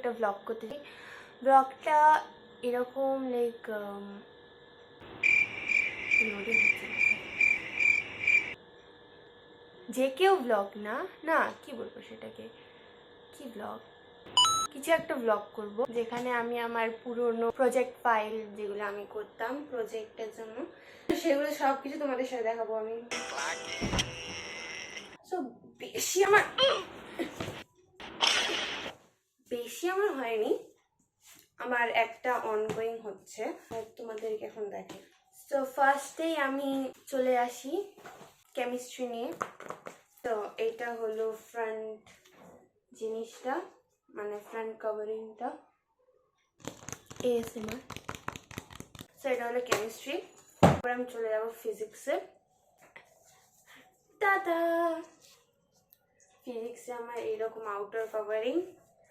একটা ব্লগ করতে চাই। ব্লগটা এরকম লাইক যে কেউ ব্লগ না না কি বলবো সেটাকে, কি ব্লগ, কিছু একটা ব্লগ করব যেখানে আমি আমার পুরনো প্রজেক্ট ফাইল যেগুলো আমি করতাম প্রজেক্টের জন্য সেগুলো সব কিছু তোমাদের সাথে দেখাবো আমি। সো বেশি আমার হয়নি, আমার একটা অনগোয়িং হচ্ছে, তোমাদেরকে এখন দেখে। তো ফার্স্টেই আমি চলে আসি কেমিস্ট্রি নিয়ে। তো এটা হলো ফ্রন্ট জিনিসটা, মানে ফ্রন্ট কভারিংটা ASMR। সো এটা হলো কেমিস্ট্রি। তারপর আমি চলে যাবো ফিজিক্সে। দাদা ফিজিক্সে আমার এইরকম আউটার কভারিং।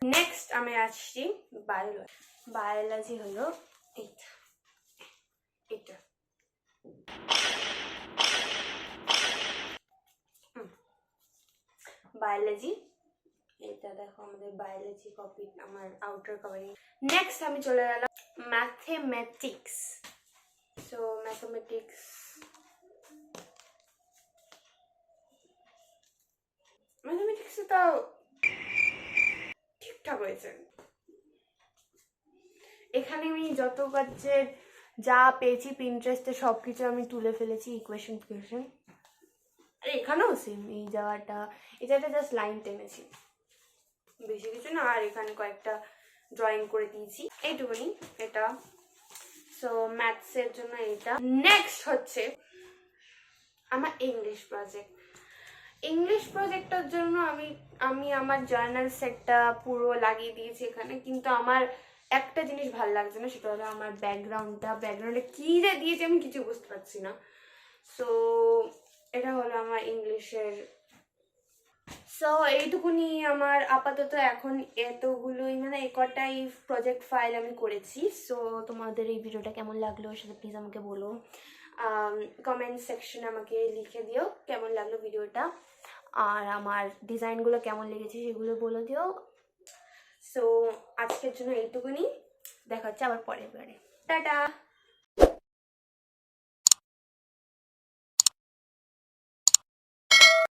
নেক্সট আমি আসছি বায়োলজি। বায়োলজি হলো এটা এটা বায়োলজি। এটা দেখো আমাদের বায়োলজি কপি, আমার আউটার কভারিং। নেক্সট আমি চলে গেলাম ম্যাথমেটিক্স। সো ম্যাথমেটিক্সে তো ঠিকঠাক হয়েছে। এখানে আমি যত কাজের যা পেয়েছি পিন্টারেস্টে সব কিছু আমি তুলে ফেলেছি, ইকুয়েশন আর এখানেও সেম এই জায়গাটা জাস্ট লাইন টেনেছি, বেশি কিছু না। আর এখানে কয়েকটা ড্রয়িং করে দিয়েছি, এইটুকুনি এটা। সো ম্যাথসের জন্য এটা। নেক্সট হচ্ছে আমার ইংলিশ প্রজেক্টটার জন্য আমি আমার জার্নাল সেটটা পুরো লাগিয়ে দিয়েছি এখানে, কিন্তু আমার একটা জিনিস ভালো লাগছে না, সেটা হলো আমার ব্যাকগ্রাউন্ডে কি যে দিয়েছে আমি কিছু বুঝতে পারছি না। সো এটা হলো আমার ইংলিশের। সো এইটুকুনি আমার আপাতত এখন এতগুলোই, মানে কটাই প্রজেক্ট ফাইল আমি করেছি। সো তোমাদের এই ভিডিওটা কেমন লাগলো সেটা প্লিজ আমাকে বলো, কমেন্ট সেকশনে আমাকে লিখে দিও কেমন লাগলো ভিডিওটা, আর আমার ডিজাইনগুলো কেমন লেগেছে সেগুলো বলে দিও। সো আজকের জন্য এইটুকুনি, দেখা হচ্ছে আবার পরের বারে। টাটা।